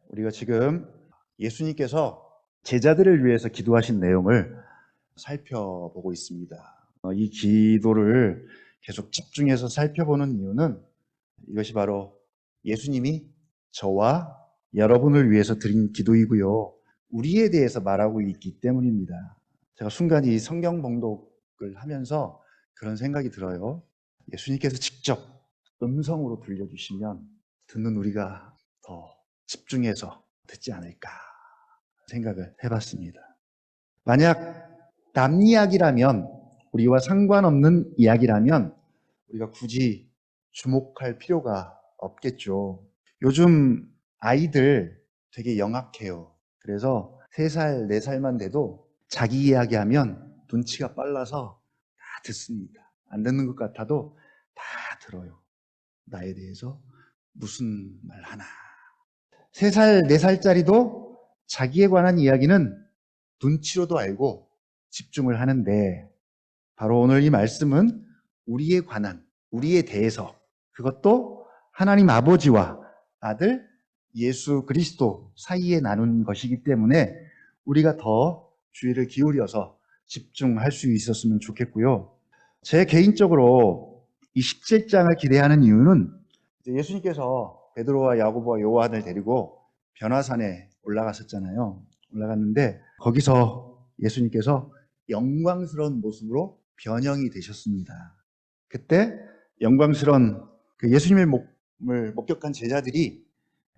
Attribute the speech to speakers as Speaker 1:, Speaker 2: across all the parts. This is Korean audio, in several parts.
Speaker 1: 우리가 지금 예수님께서 제자들을 위해서 기도하신 내용을 살펴보고 있습니다. 이 기도를 계속 집중해서 살펴보는 이유는 이것이 바로 예수님이 저와 여러분을 위해서 드린 기도이고요. 우리에 대해서 말하고 있기 때문입니다. 제가 순간 이 성경 봉독을 하면서 그런 생각이 들어요. 예수님께서 직접 음성으로 들려주시면 듣는 우리가 더 집중해서 듣지 않을까 생각을 해봤습니다. 만약 남 이야기라면, 우리와 상관없는 이야기라면 우리가 굳이 주목할 필요가 없겠죠. 요즘 아이들 되게 영악해요. 그래서 3살, 4살만 돼도 자기 이야기하면 눈치가 빨라서 다 듣습니다. 안 듣는 것 같아도 다 들어요. 나에 대해서 무슨 말 하나. 3살, 4살짜리도 자기에 관한 이야기는 눈치로도 알고 집중을 하는데, 바로 오늘 이 말씀은 우리에 관한, 우리에 대해서, 그것도 하나님 아버지와 아들 예수 그리스도 사이에 나눈 것이기 때문에 우리가 더 주의를 기울여서 집중할 수 있었으면 좋겠고요. 제 개인적으로 이 17장을 기대하는 이유는 예수님께서 베드로와 야고보와 요한을 데리고 변화산에 올라갔었잖아요. 올라갔는데 거기서 예수님께서 영광스러운 모습으로 변형이 되셨습니다. 그때 영광스러운 그 예수님의 몸을 목격한 제자들이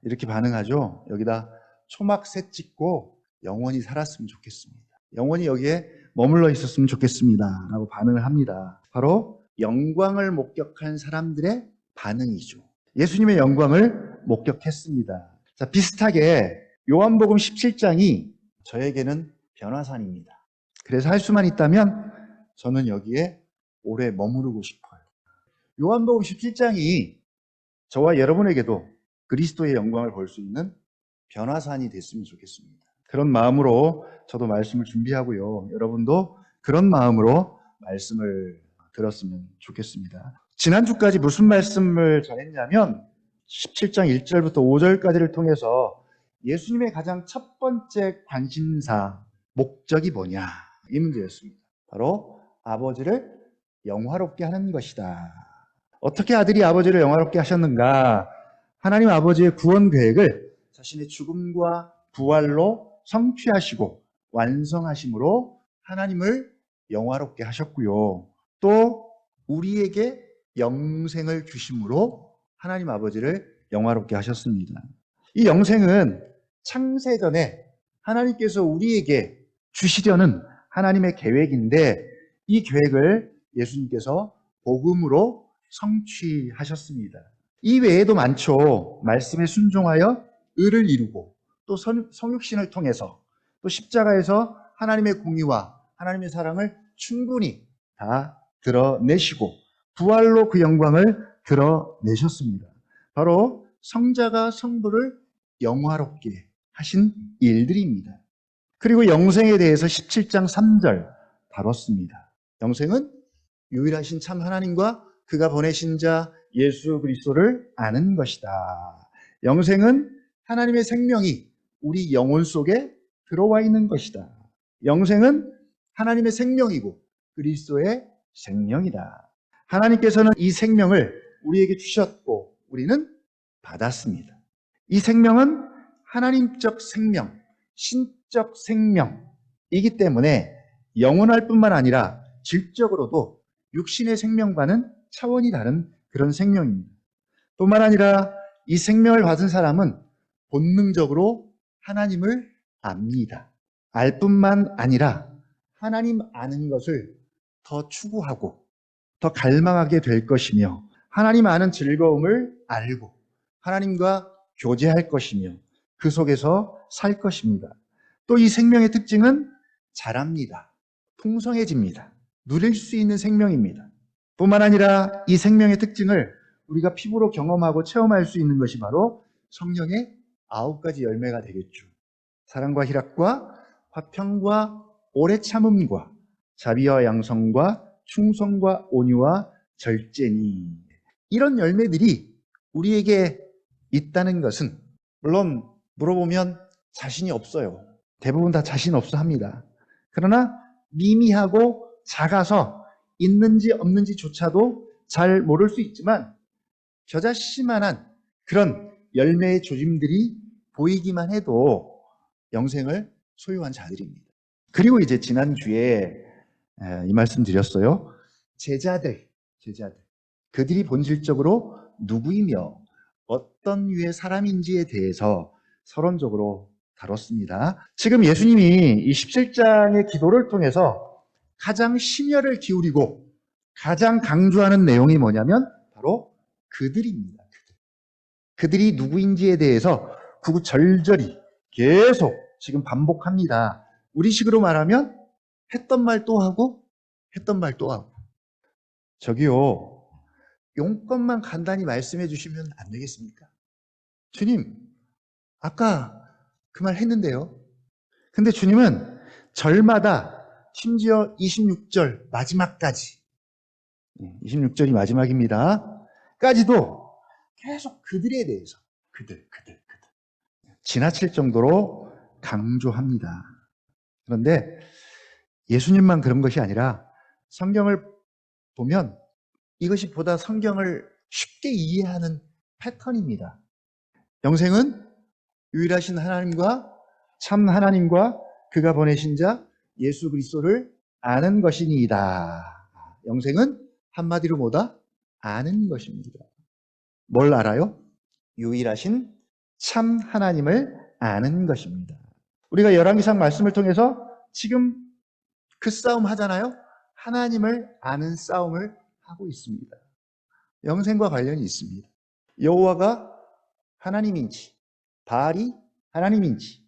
Speaker 1: 이렇게 반응하죠. 여기다 초막새 찍고 영원히 살았으면 좋겠습니다. 영원히 여기에 머물러 있었으면 좋겠습니다. 라고 반응을 합니다. 바로 영광을 목격한 사람들의 반응이죠. 예수님의 영광을 목격했습니다. 자, 비슷하게 요한복음 17장이 저에게는 변화산입니다. 그래서 할 수만 있다면 저는 여기에 오래 머무르고 싶어요. 요한복음 17장이 저와 여러분에게도 그리스도의 영광을 볼 수 있는 변화산이 됐으면 좋겠습니다. 그런 마음으로 저도 말씀을 준비하고요. 여러분도 그런 마음으로 말씀을 들었으면 좋겠습니다. 지난주까지 무슨 말씀을 전했냐면 17장 1절부터 5절까지를 통해서 예수님의 가장 첫 번째 관심사, 목적이 뭐냐, 이 문제였습니다. 바로 아버지를 영화롭게 하는 것이다. 어떻게 아들이 아버지를 영화롭게 하셨는가? 하나님 아버지의 구원 계획을 자신의 죽음과 부활로 성취하시고 완성하심으로 하나님을 영화롭게 하셨고요. 또 우리에게 영생을 주심으로 하나님 아버지를 영화롭게 하셨습니다. 이 영생은 창세전에 하나님께서 우리에게 주시려는 하나님의 계획인데, 이 계획을 예수님께서 복음으로 성취하셨습니다. 이 외에도 많죠. 말씀에 순종하여 의를 이루고, 또 성육신을 통해서, 또 십자가에서 하나님의 공의와 하나님의 사랑을 충분히 다 드러내시고 부활로 그 영광을 드러내셨습니다. 바로 성자가 성부를 영화롭게 하신 일들입니다. 그리고 영생에 대해서 17장 3절 다뤘습니다. 영생은 유일하신 참 하나님과 그가 보내신 자 예수 그리스도를 아는 것이다. 영생은 하나님의 생명이 우리 영혼 속에 들어와 있는 것이다. 영생은 하나님의 생명이고 그리스도의 생명이다. 하나님께서는 이 생명을 우리에게 주셨고 우리는 받았습니다. 이 생명은 하나님적 생명, 신적 생명이기 때문에 영원할 뿐만 아니라 질적으로도 육신의 생명과는 차원이 다른 그런 생명입니다. 뿐만 아니라 이 생명을 받은 사람은 본능적으로 하나님을 압니다. 알 뿐만 아니라 하나님 아는 것을 더 추구하고 더 갈망하게 될 것이며, 하나님 아는 즐거움을 알고 하나님과 교제할 것이며 그 속에서 살 것입니다. 또 이 생명의 특징은 자랍니다. 풍성해집니다. 누릴 수 있는 생명입니다. 뿐만 아니라 이 생명의 특징을 우리가 피부로 경험하고 체험할 수 있는 것이 바로 성령의 9가지 열매가 되겠죠. 사랑과 희락과 화평과 오래 참음과 자비와 양성과 충성과 온유와 절제니, 이런 열매들이 우리에게 있다는 것은 물론 물어보면 자신이 없어요. 대부분 다 자신 없어 합니다. 그러나 미미하고 작아서 있는지 없는지조차도 잘 모를 수 있지만 겨자씨만한 그런 열매의 조짐들이 보이기만 해도 영생을 소유한 자들입니다. 그리고 이제 지난주에 이 말씀 드렸어요. 제자들. 그들이 본질적으로 누구이며 어떤 유의 사람인지에 대해서 서론적으로 다뤘습니다. 지금 예수님이 이 17장의 기도를 통해서 가장 심혈을 기울이고 가장 강조하는 내용이 뭐냐면 바로 그들입니다. 그들이 누구인지에 대해서 구구절절히 계속 지금 반복합니다. 우리식으로 말하면 했던 말 또 하고 했던 말 또 하고. 저기요, 용건만 간단히 말씀해 주시면 안 되겠습니까? 주님, 아까 그 말 했는데요. 근데 주님은 절마다 심지어 26절 마지막까지 26절이 마지막입니다. 까지도 계속 그들에 대해서 그들 지나칠 정도로 강조합니다. 그런데 예수님만 그런 것이 아니라 성경을 보면 이것이 보다 성경을 쉽게 이해하는 패턴입니다. 영생은 유일하신 하나님과 참 하나님과 그가 보내신 자 예수 그리스도를 아는 것이니이다. 영생은 한마디로 뭐다? 아는 것입니다. 뭘 알아요? 유일하신 참 하나님을 아는 것입니다. 우리가 열왕기상 말씀을 통해서 지금 그 싸움 하잖아요. 하나님을 아는 싸움을 하고 있습니다. 영생과 관련이 있습니다. 여호와가 하나님인지 바알이 하나님인지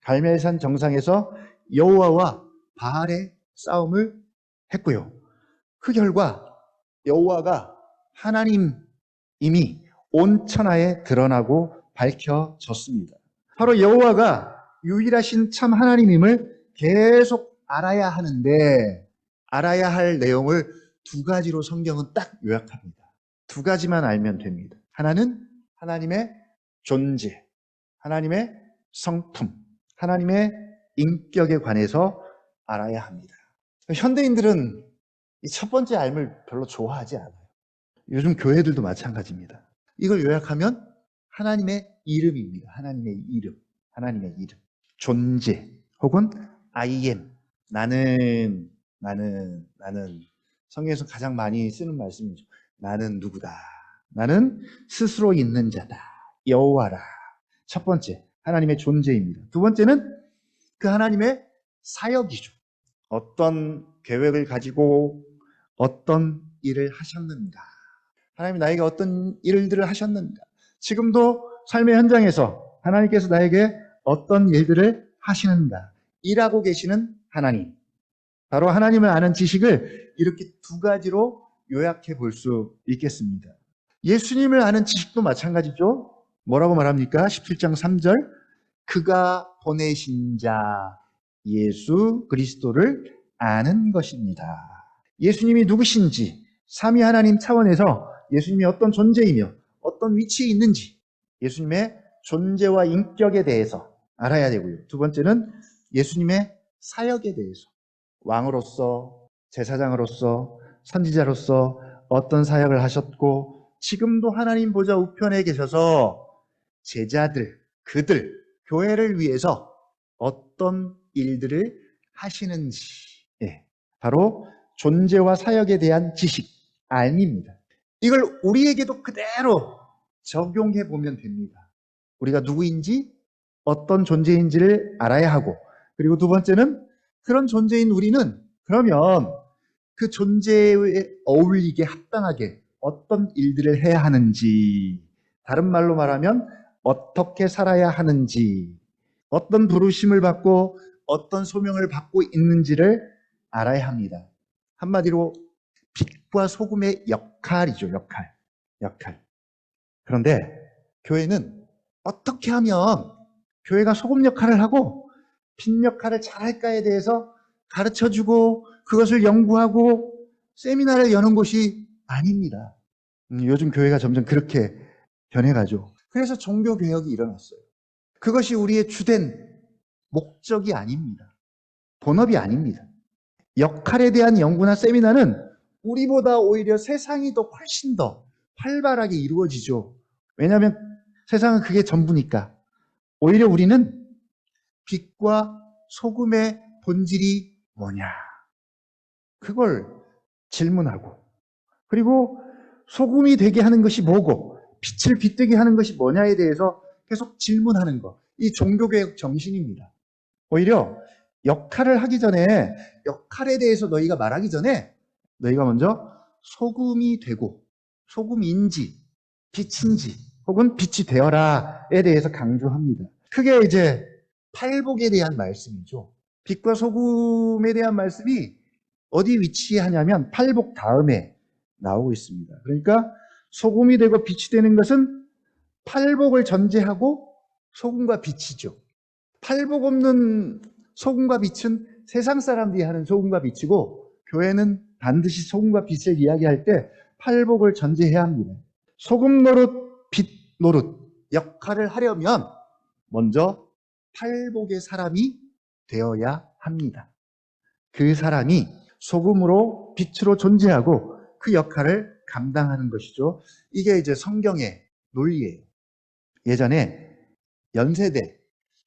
Speaker 1: 갈멜산 정상에서 여호와와 바알의 싸움을 했고요. 그 결과 여호와가 하나님임이 온 천하에 드러나고 밝혀졌습니다. 바로 여호와가 유일하신 참 하나님임을 계속 알아야 하는데 알아야 할 내용을 두 가지로 성경은 딱 요약합니다. 두 가지만 알면 됩니다. 하나는 하나님의 존재, 하나님의 성품, 하나님의 인격에 관해서 알아야 합니다. 현대인들은 이 첫 번째 알을 별로 좋아하지 않아요. 요즘 교회들도 마찬가지입니다. 이걸 요약하면 하나님의 이름입니다. 하나님의 이름. 존재 혹은 I am. 나는 성경에서 가장 많이 쓰는 말씀이죠. 나는 누구다. 나는 스스로 있는 자다. 여호와라. 첫 번째, 하나님의 존재입니다. 두 번째는 그 하나님의 사역이죠. 어떤 계획을 가지고 어떤 일을 하셨는가. 하나님이 나에게 어떤 일들을 하셨는가. 지금도 삶의 현장에서 하나님께서 나에게 어떤 일들을 하시는가. 일하고 계시는 하나님. 바로 하나님을 아는 지식을 이렇게 두 가지로 요약해 볼 수 있겠습니다. 예수님을 아는 지식도 마찬가지죠. 뭐라고 말합니까? 17장 3절. 그가 보내신 자 예수 그리스도를 아는 것입니다. 예수님이 누구신지 삼위 하나님 차원에서 예수님이 어떤 존재이며 어떤 위치에 있는지 예수님의 존재와 인격에 대해서 알아야 되고요. 두 번째는 예수님의 사역에 대해서 왕으로서 제사장으로서 선지자로서 어떤 사역을 하셨고 지금도 하나님 보좌 우편에 계셔서 제자들, 그들, 교회를 위해서 어떤 일들을 하시는지 바로 존재와 사역에 대한 지식, 알입니다. 이걸 우리에게도 그대로 적용해 보면 됩니다. 우리가 누구인지 어떤 존재인지를 알아야 하고 그리고 두 번째는 그런 존재인 우리는 그러면 그 존재에 어울리게 합당하게 어떤 일들을 해야 하는지 다른 말로 말하면 어떻게 살아야 하는지 어떤 부르심을 받고 어떤 소명을 받고 있는지를 알아야 합니다. 한마디로 빛과 소금의 역할이죠. 역할. 그런데 교회는 어떻게 하면 교회가 소금 역할을 하고 빛 역할을 잘할까에 대해서 가르쳐주고 그것을 연구하고 세미나를 여는 곳이 아닙니다. 요즘 교회가 점점 그렇게 변해가죠. 그래서 종교개혁이 일어났어요. 그것이 우리의 주된 목적이 아닙니다. 본업이 아닙니다. 역할에 대한 연구나 세미나는 우리보다 오히려 세상이 더 훨씬 더 활발하게 이루어지죠. 왜냐하면 세상은 그게 전부니까. 오히려 우리는 빛과 소금의 본질이 뭐냐? 그걸 질문하고, 그리고 소금이 되게 하는 것이 뭐고 빛을 빛되게 하는 것이 뭐냐에 대해서 계속 질문하는 것. 이 종교개혁 정신입니다. 오히려 역할을 하기 전에, 역할에 대해서 너희가 말하기 전에 너희가 먼저 소금이 되고, 소금인지 빛인지 혹은 빛이 되어라에 대해서 강조합니다. 그게 이제 팔복에 대한 말씀이죠. 빛과 소금에 대한 말씀이 어디 위치하냐면 팔복 다음에 나오고 있습니다. 그러니까 소금이 되고 빛이 되는 것은 팔복을 전제하고 소금과 빛이죠. 팔복 없는 소금과 빛은 세상 사람들이 하는 소금과 빛이고, 교회는 반드시 소금과 빛을 이야기할 때 팔복을 전제해야 합니다. 소금 노릇, 빛 노릇 역할을 하려면 먼저 팔복의 사람이 되어야 합니다. 그 사람이 소금으로 빛으로 존재하고 그 역할을 감당하는 것이죠. 이게 이제 성경의 논리예요. 예전에 연세대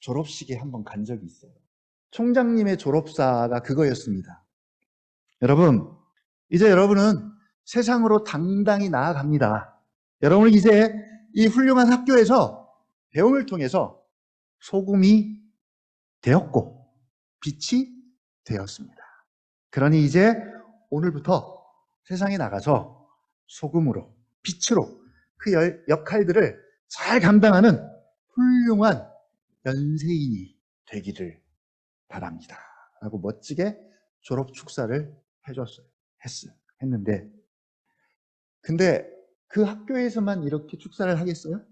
Speaker 1: 졸업식에 한번 간 적이 있어요. 총장님의 졸업사가 그거였습니다. 여러분, 이제 여러분은 세상으로 당당히 나아갑니다. 여러분은 이제 이 훌륭한 학교에서 배움을 통해서 소금이 되었고 빛이 되었습니다. 그러니 이제 오늘부터 세상에 나가서 소금으로, 빛으로 그 역할들을 잘 감당하는 훌륭한 연세인이 되기를 바랍니다. 라고 멋지게 졸업 축사를 했는데, 근데 그 학교에서만 이렇게 축사를 하겠어요?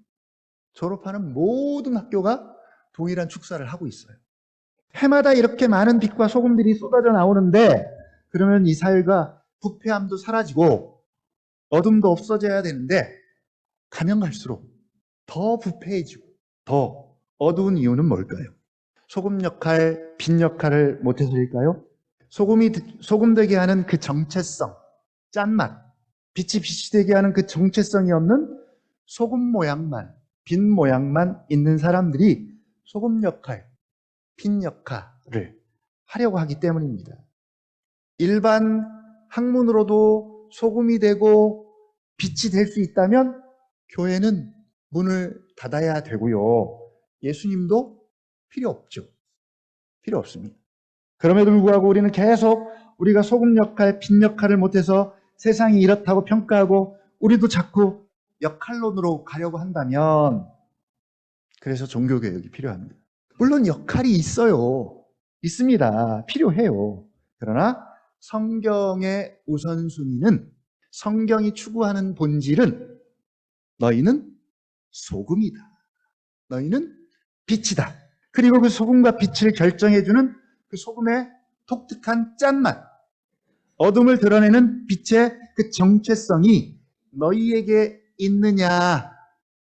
Speaker 1: 졸업하는 모든 학교가 동일한 축사를 하고 있어요. 해마다 이렇게 많은 빛과 소금들이 쏟아져 나오는데, 그러면 이 사회가 부패함도 사라지고 어둠도 없어져야 되는데, 가면 갈수록 더 부패해지고 더 어두운 이유는 뭘까요? 소금 역할, 빛 역할을 못해서일까요? 소금 되게 하는 그 정체성, 짠맛, 빛이 되게 하는 그 정체성이 없는 소금 모양만, 빛 모양만 있는 사람들이 소금 역할, 빛 역할을 하려고 하기 때문입니다. 일반 학문으로도 소금이 되고 빛이 될 수 있다면 교회는 문을 닫아야 되고요. 예수님도 필요 없죠. 필요 없습니다. 그럼에도 불구하고 우리는 계속 우리가 소금 역할, 빛 역할을 못해서 세상이 이렇다고 평가하고 우리도 자꾸 역할론으로 가려고 한다면, 그래서 종교개혁이 필요합니다. 물론 역할이 있어요. 있습니다. 필요해요. 그러나 성경의 우선순위는, 성경이 추구하는 본질은 너희는 소금이다. 너희는 빛이다. 그리고 그 소금과 빛을 결정해주는 그 소금의 독특한 짠맛, 어둠을 드러내는 빛의 그 정체성이 너희에게 있느냐,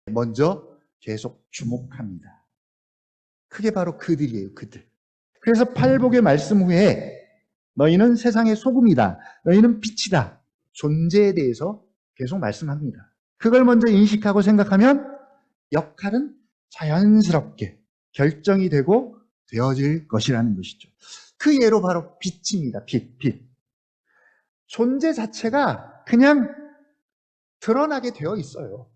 Speaker 1: 먼저 계속 주목합니다. 그게 바로 그들이에요. 그들. 그래서 팔복의 말씀 후에 너희는 세상의 소금이다, 너희는 빛이다, 존재에 대해서 계속 말씀합니다. 그걸 먼저 인식하고 생각하면 역할은 자연스럽게 결정이 되고 되어질 것이라는 것이죠. 그 예로 바로 빛입니다. 빛. 존재 자체가 그냥 드러나게 되어 있어요.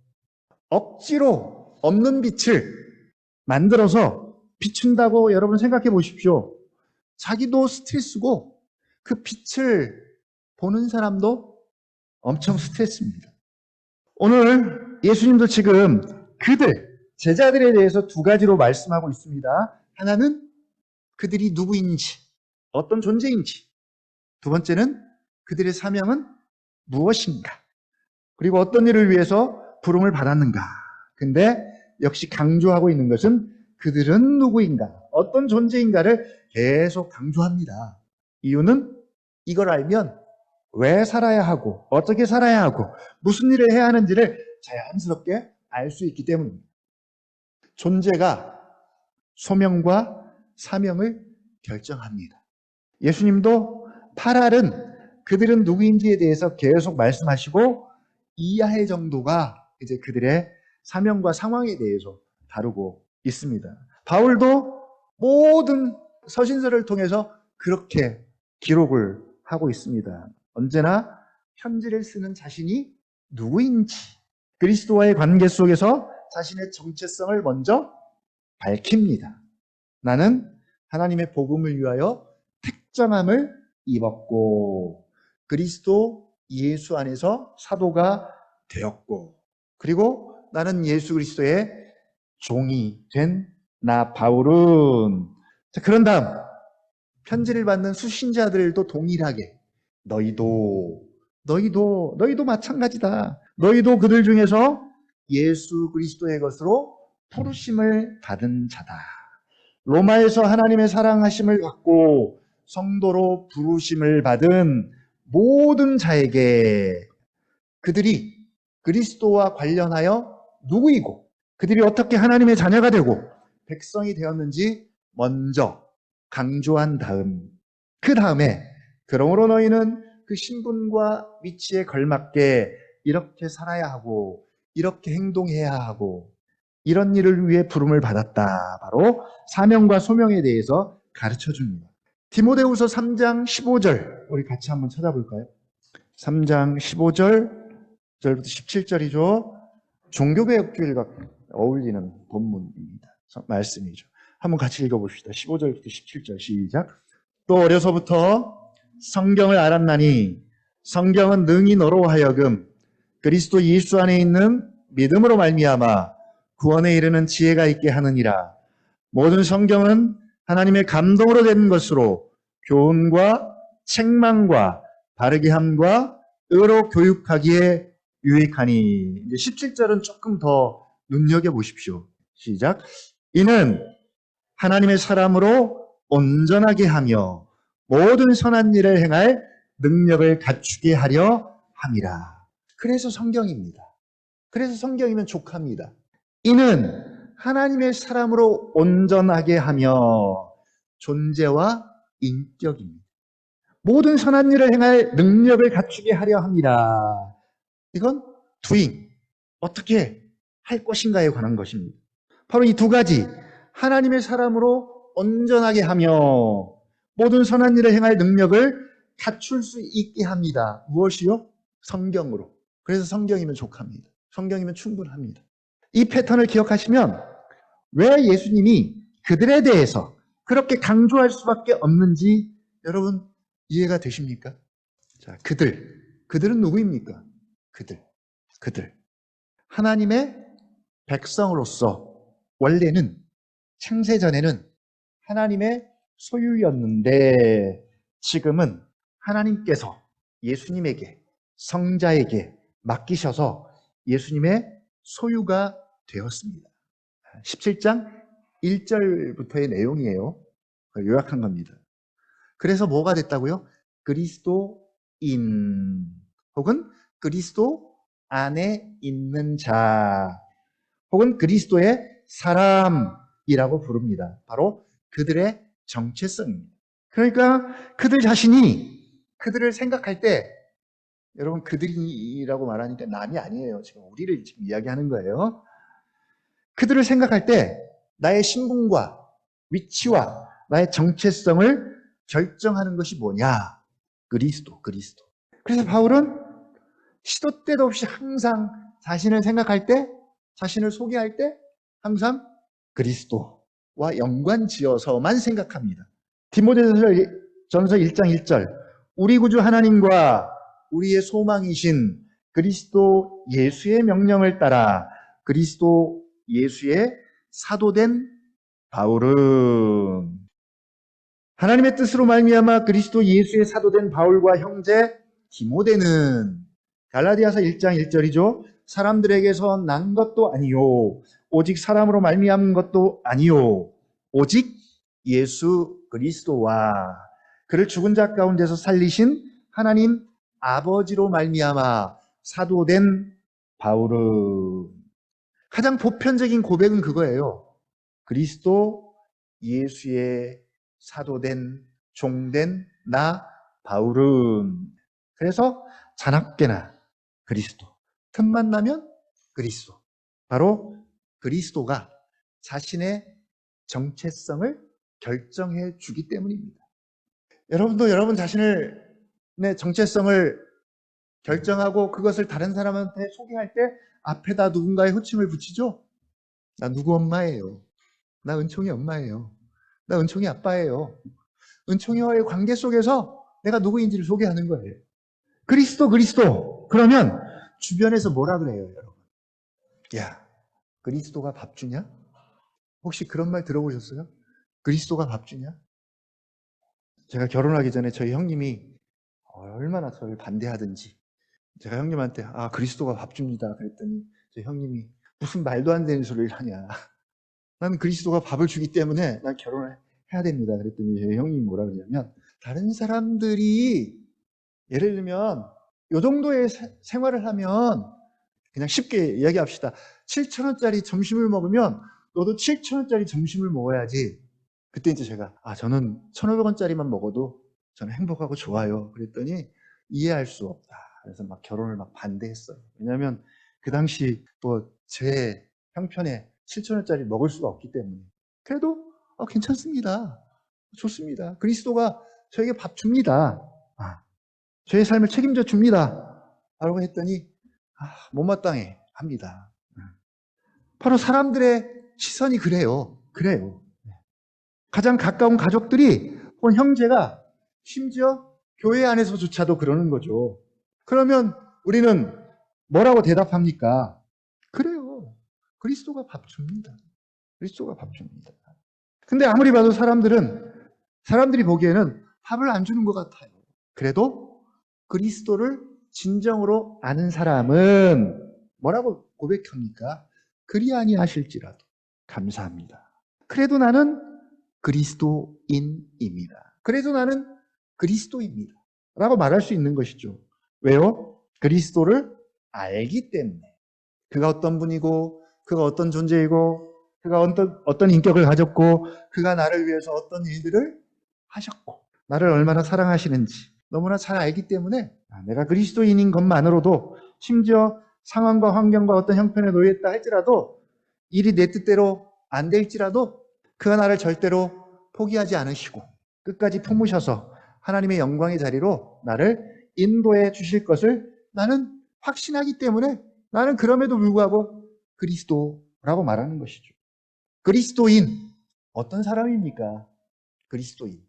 Speaker 1: 억지로 없는 빛을 만들어서 비춘다고 여러분 생각해 보십시오. 자기도 스트레스고 그 빛을 보는 사람도 엄청 스트레스입니다. 오늘 예수님도 지금 그들, 제자들에 대해서 두 가지로 말씀하고 있습니다. 하나는 그들이 누구인지, 어떤 존재인지. 두 번째는 그들의 사명은 무엇인가. 그리고 어떤 일을 위해서 부름을 받았는가. 근데 역시 강조하고 있는 것은 그들은 누구인가, 어떤 존재인가를 계속 강조합니다. 이유는 이걸 알면 왜 살아야 하고 어떻게 살아야 하고 무슨 일을 해야 하는지를 자연스럽게 알 수 있기 때문입니다. 존재가 소명과 사명을 결정합니다. 예수님도 8알은 그들은 누구인지에 대해서 계속 말씀하시고 2할 정도가 이제 그들의 사명과 상황에 대해서 다루고 있습니다. 바울도 모든 서신서를 통해서 그렇게 기록을 하고 있습니다. 언제나 편지를 쓰는 자신이 누구인지, 그리스도와의 관계 속에서 자신의 정체성을 먼저 밝힙니다. 나는 하나님의 복음을 위하여 택정함을 입었고 그리스도 예수 안에서 사도가 되었고, 그리고 나는 예수 그리스도의 종이 된 나 바울은. 자, 그런 다음 편지를 받는 수신자들도 동일하게 너희도 마찬가지다. 너희도 그들 중에서 예수 그리스도의 것으로 부르심을 받은 자다. 로마에서 하나님의 사랑하심을 받고 성도로 부르심을 받은 모든 자에게 그들이 그리스도와 관련하여 누구이고 그들이 어떻게 하나님의 자녀가 되고 백성이 되었는지 먼저 강조한 다음, 그 다음에 그러므로 너희는 그 신분과 위치에 걸맞게 이렇게 살아야 하고 이렇게 행동해야 하고 이런 일을 위해 부름을 받았다. 바로 사명과 소명에 대해서 가르쳐 줍니다. 디모데후서 3장 15절 우리 같이 한번 찾아볼까요? 3장 15절부터 17절이죠. 종교개혁주일과 어울리는 본문입니다. 말씀이죠. 한번 같이 읽어봅시다. 15절부터 17절 시작. 또 어려서부터 성경을 알았나니 성경은 능히 너로 하여금 그리스도 예수 안에 있는 믿음으로 말미암아 구원에 이르는 지혜가 있게 하느니라. 모든 성경은 하나님의 감동으로 된 것으로 교훈과 책망과 바르게 함과 의로 교육하기에 유익하니. 이제 17절은 조금 더 눈여겨보십시오. 시작. 이는 하나님의 사람으로 온전하게 하며 모든 선한 일을 행할 능력을 갖추게 하려 함이라. 그래서 성경입니다. 그래서 성경이면 족합니다. 이는 하나님의 사람으로 온전하게 하며 존재와 인격입니다. 모든 선한 일을 행할 능력을 갖추게 하려 합니다. 이건 doing, 어떻게 할 것인가에 관한 것입니다. 바로 이 두 가지, 하나님의 사람으로 온전하게 하며 모든 선한 일을 행할 능력을 갖출 수 있게 합니다. 무엇이요? 성경으로. 그래서 성경이면 족합니다. 성경이면 충분합니다. 이 패턴을 기억하시면 왜 예수님이 그들에 대해서 그렇게 강조할 수밖에 없는지 여러분 이해가 되십니까? 자, 그들은 누구입니까? 그들. 하나님의 백성으로서 원래는 창세전에는 하나님의 소유였는데 지금은 하나님께서 예수님에게, 성자에게 맡기셔서 예수님의 소유가 되었습니다. 17장 1절부터의 내용이에요. 요약한 겁니다. 그래서 뭐가 됐다고요? 그리스도인 혹은 그리스도 안에 있는 자 혹은 그리스도의 사람이라고 부릅니다. 바로 그들의 정체성입니다. 그러니까 그들 자신이 그들을 생각할 때, 여러분 그들이라고 말하니까 남이 아니에요. 지금 우리를 지금 이야기하는 거예요. 그들을 생각할 때 나의 신분과 위치와 나의 정체성을 결정하는 것이 뭐냐? 그리스도. 그래서 바울은 시도 때도 없이 항상 자신을 생각할 때, 자신을 소개할 때 항상 그리스도와 연관지어서만 생각합니다. 디모데전서 1장 1절 우리 구주 하나님과 우리의 소망이신 그리스도 예수의 명령을 따라 그리스도 예수의 사도된 바울은 하나님의 뜻으로 말미암아 그리스도 예수의 사도된 바울과 형제 디모데는 갈라디아서 1장 1절이죠. 사람들에게서 난 것도 아니요 오직 사람으로 말미암은 것도 아니요 오직 예수 그리스도와 그를 죽은 자 가운데서 살리신 하나님 아버지로 말미암아 사도된 바울은. 가장 보편적인 고백은 그거예요. 그리스도 예수의 사도된 종된 나 바울은. 그래서 자나깨나 그리스도, 틈만 나면 그리스도. 바로 그리스도가 자신의 정체성을 결정해 주기 때문입니다. 여러분도 여러분 자신의 정체성을 결정하고 그것을 다른 사람한테 소개할 때 앞에다 누군가의 호칭을 붙이죠. 나 누구 엄마예요. 나 은총이 엄마예요. 나 은총이 아빠예요. 은총이와의 관계 속에서 내가 누구인지를 소개하는 거예요. 그리스도, 그리스도. 그러면 주변에서 뭐라 그래요, 여러분? 야, 그리스도가 밥 주냐? 혹시 그런 말 들어보셨어요? 그리스도가 밥 주냐? 제가 결혼하기 전에 저희 형님이 얼마나 저를 반대하든지 제가 형님한테 그리스도가 밥 줍니다 그랬더니 저희 형님이 무슨 말도 안 되는 소리를 하냐. 나는 그리스도가 밥을 주기 때문에 난 결혼을 해야 됩니다 그랬더니 저희 형님이 뭐라 그러냐면, 다른 사람들이 예를 들면 요 정도의 생활을 하면, 그냥 쉽게 이야기합시다. 7,000원짜리 점심을 먹으면 너도 7,000원짜리 점심을 먹어야지. 그때 이제 제가 저는 1,500원짜리만 먹어도 저는 행복하고 좋아요 그랬더니 이해할 수 없다. 그래서 막 결혼을 막 반대했어요. 왜냐하면 그 당시 뭐 제 형편에 7,000원짜리 먹을 수가 없기 때문에. 그래도 괜찮습니다. 좋습니다. 그리스도가 저에게 밥 줍니다. 저의 삶을 책임져 줍니다. 라고 했더니 못마땅해 합니다. 바로 사람들의 시선이 그래요. 가장 가까운 가족들이 혹은 형제가 심지어 교회 안에서조차도 그러는 거죠. 그러면 우리는 뭐라고 대답합니까? 그래요. 그리스도가 밥 줍니다. 그리스도가 밥 줍니다. 근데 아무리 봐도 사람들이 보기에는 밥을 안 주는 것 같아요. 그래도 그리스도를 진정으로 아는 사람은 뭐라고 고백합니까? 그리 아니하실지라도 감사합니다. 그래도 나는 그리스도인입니다. 그래도 나는 그리스도입니다. 라고 말할 수 있는 것이죠. 왜요? 그리스도를 알기 때문에. 그가 어떤 분이고, 그가 어떤 존재이고, 그가 어떤 인격을 가졌고, 그가 나를 위해서 어떤 일들을 하셨고, 나를 얼마나 사랑하시는지 너무나 잘 알기 때문에 내가 그리스도인인 것만으로도, 심지어 상황과 환경과 어떤 형편에 놓여있다 할지라도, 일이 내 뜻대로 안 될지라도 그가 나를 절대로 포기하지 않으시고 끝까지 품으셔서 하나님의 영광의 자리로 나를 인도해 주실 것을 나는 확신하기 때문에 나는 그럼에도 불구하고 그리스도라고 말하는 것이죠. 그리스도인, 어떤 사람입니까? 그리스도인,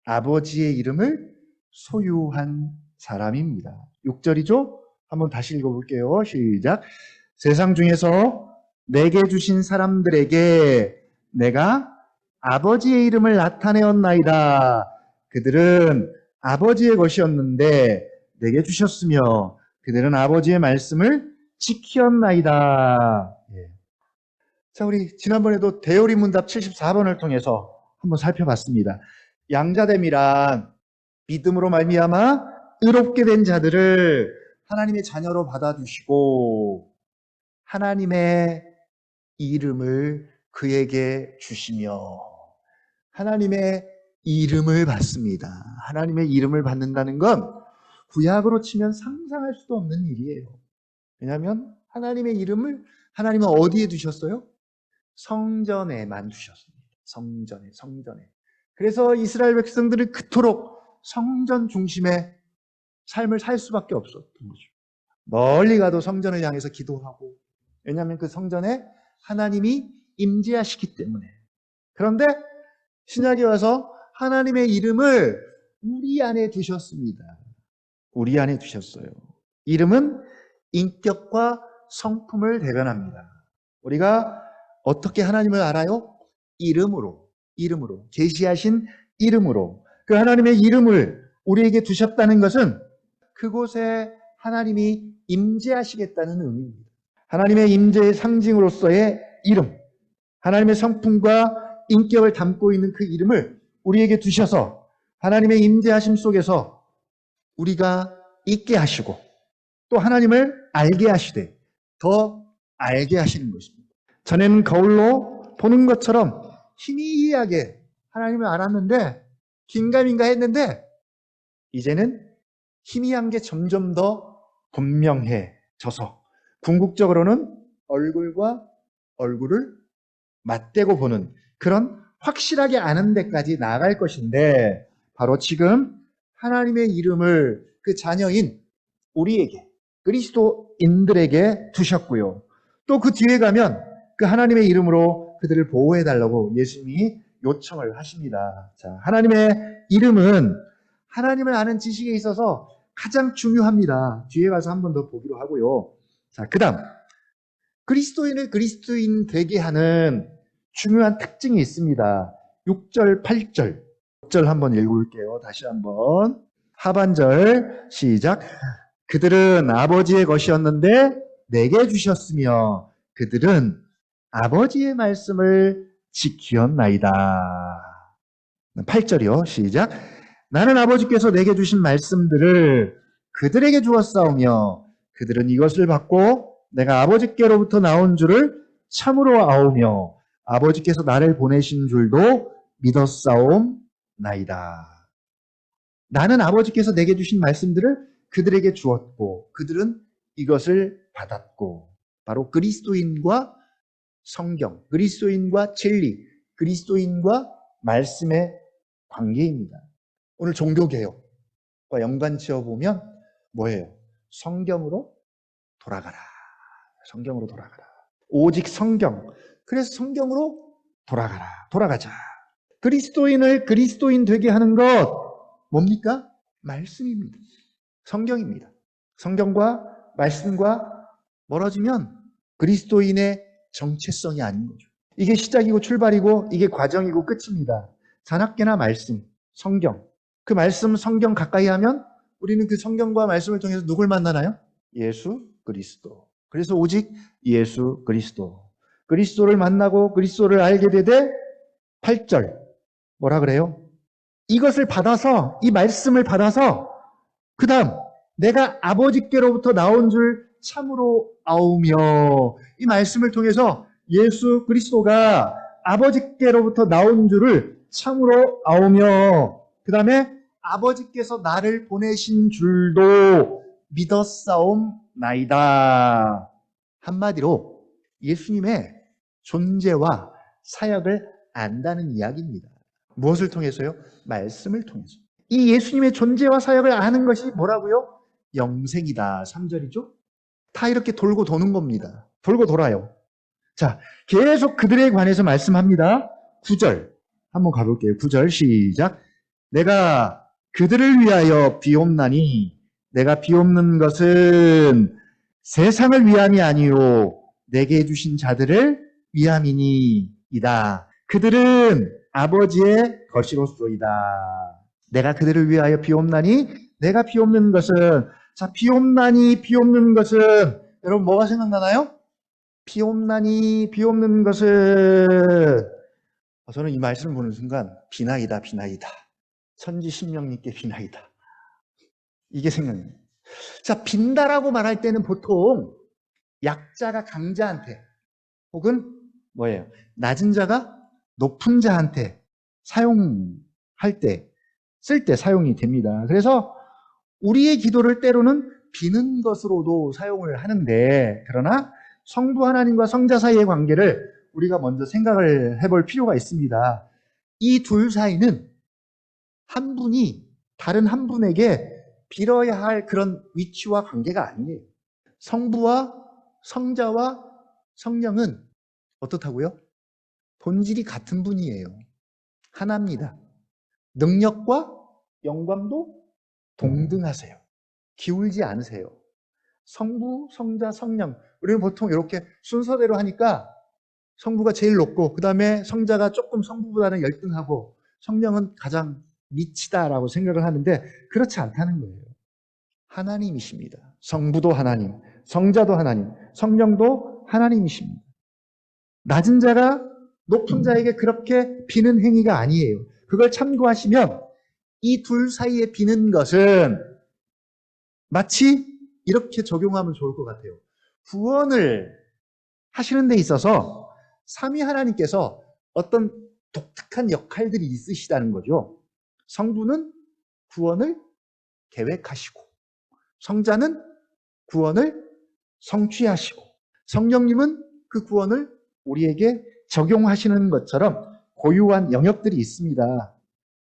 Speaker 1: 아버지의 이름을 소유한 사람입니다. 6절이죠? 한번 다시 읽어볼게요. 시작. 세상 중에서 내게 주신 사람들에게 내가 아버지의 이름을 나타내었나이다. 그들은 아버지의 것이었는데 내게 주셨으며 그들은 아버지의 말씀을 지키었나이다. 자, 우리 지난번에도 대요리 문답 74번을 통해서 한번 살펴봤습니다. 양자됨이란 믿음으로 말미암아 의롭게 된 자들을 하나님의 자녀로 받아주시고 하나님의 이름을 그에게 주시며 하나님의 이름을 받습니다. 하나님의 이름을 받는다는 건 구약으로 치면 상상할 수도 없는 일이에요. 왜냐하면 하나님의 이름을 하나님은 어디에 두셨어요? 성전에만 두셨습니다. 성전에. 그래서 이스라엘 백성들은 그토록 성전 중심의 삶을 살 수밖에 없었던 거죠. 멀리 가도 성전을 향해서 기도하고, 왜냐하면 그 성전에 하나님이 임재하시기 때문에. 그런데 신약에 와서 하나님의 이름을 우리 안에 두셨습니다. 우리 안에 두셨어요. 이름은 인격과 성품을 대변합니다. 우리가 어떻게 하나님을 알아요? 이름으로 계시하신 이름으로. 그 하나님의 이름을 우리에게 두셨다는 것은 그곳에 하나님이 임재하시겠다는 의미입니다. 하나님의 임재의 상징으로서의 이름, 하나님의 성품과 인격을 담고 있는 그 이름을 우리에게 두셔서 하나님의 임재하심 속에서 우리가 있게 하시고 또 하나님을 알게 하시되 더 알게 하시는 것입니다. 전에는 거울로 보는 것처럼 희미하게 하나님을 알았는데 긴가민가 했는데 이제는 희미한 게 점점 더 분명해져서 궁극적으로는 얼굴과 얼굴을 맞대고 보는 그런 확실하게 아는 데까지 나아갈 것인데 바로 지금 하나님의 이름을 그 자녀인 우리에게 그리스도인들에게 두셨고요. 또 그 뒤에 가면 그 하나님의 이름으로 그들을 보호해달라고 예수님이 요청을 하십니다. 자, 하나님의 이름은 하나님을 아는 지식에 있어서 가장 중요합니다. 뒤에 가서 한 번 더 보기로 하고요. 자, 그 다음 그리스도인을 그리스도인 되게 하는 중요한 특징이 있습니다. 6절, 8절. 6절 한번 읽어볼게요. 다시 한번. 하반절 시작. 그들은 아버지의 것이었는데 내게 주셨으며 그들은 아버지의 말씀을 지키었나이다. 8절이요. 시작. 나는 아버지께서 내게 주신 말씀들을 그들에게 주었사오며 그들은 이것을 받고 내가 아버지께로부터 나온 줄을 참으로 아오며 아버지께서 나를 보내신 줄도 믿었사옵나이다. 나는 아버지께서 내게 주신 말씀들을 그들에게 주었고 그들은 이것을 받았고 바로 그리스도인과 성경, 그리스도인과 진리, 그리스도인과 말씀의 관계입니다. 오늘 종교개혁과 연관지어 보면 뭐예요? 성경으로 돌아가라. 성경으로 돌아가라. 오직 성경. 그래서 성경으로 돌아가라. 돌아가자. 그리스도인을 그리스도인 되게 하는 것 뭡니까? 말씀입니다. 성경입니다. 성경과 말씀과 멀어지면 그리스도인의 정체성이 아닌 거죠. 이게 시작이고 출발이고 이게 과정이고 끝입니다. 자나깨나 말씀, 성경. 그 말씀, 성경 가까이 하면 우리는 그 성경과 말씀을 통해서 누굴 만나나요? 예수 그리스도. 그래서 오직 예수 그리스도. 그리스도를 만나고 그리스도를 알게 되되 8절 뭐라 그래요? 이것을 받아서 이 말씀을 받아서 그 다음 내가 아버지께로부터 나온 줄 참으로 아우며 이 말씀을 통해서 예수 그리스도가 아버지께로부터 나온 줄을 참으로 아우며 그 다음에 아버지께서 나를 보내신 줄도 믿었사옵나이다. 한마디로 예수님의 존재와 사역을 안다는 이야기입니다. 무엇을 통해서요? 말씀을 통해서. 이 예수님의 존재와 사역을 아는 것이 뭐라고요? 영생이다. 3절이죠? 다 이렇게 돌고 도는 겁니다. 돌고 돌아요. 자, 계속 그들에 관해서 말씀합니다. 9절 한번 가볼게요. 9절 시작. 내가 그들을 위하여 비옵나니 내가 비옵는 것은 세상을 위함이 아니요 내게 주신 자들을 위함이니이다. 그들은 아버지의 것이로소이다. 내가 그들을 위하여 비옵나니 내가 비옵는 것은 자 비옵나니 비옵는 것은 여러분 뭐가 생각나나요? 비옵나니 비옵는 것은 저는 이 말씀을 보는 순간 비나이다 비나이다. 천지신명님께 비나이다. 이게 생각나요. 자 빈다라고 말할 때는 보통 약자가 강자한테 혹은 뭐예요? 낮은 자가 높은 자한테 사용할 때, 쓸 때 사용이 됩니다. 그래서 우리의 기도를 때로는 비는 것으로도 사용을 하는데 그러나 성부 하나님과 성자 사이의 관계를 우리가 먼저 생각을 해볼 필요가 있습니다. 이 둘 사이는 한 분이 다른 한 분에게 빌어야 할 그런 위치와 관계가 아니에요. 성부와 성자와 성령은 어떻다고요? 본질이 같은 분이에요. 하나입니다. 능력과 영광도 동등하세요. 기울지 않으세요. 성부, 성자, 성령. 우리는 보통 이렇게 순서대로 하니까 성부가 제일 높고 그 다음에 성자가 조금 성부보다는 열등하고 성령은 가장 미치다라고 생각을 하는데 그렇지 않다는 거예요. 하나님이십니다. 성부도 하나님, 성자도 하나님, 성령도 하나님이십니다. 낮은 자가 높은 자에게 그렇게 비는 행위가 아니에요. 그걸 참고하시면 이 둘 사이에 비는 것은 마치 이렇게 적용하면 좋을 것 같아요. 구원을 하시는 데 있어서 삼위 하나님께서 어떤 독특한 역할들이 있으시다는 거죠. 성부는 구원을 계획하시고, 성자는 구원을 성취하시고, 성령님은 그 구원을 우리에게 적용하시는 것처럼 고유한 영역들이 있습니다.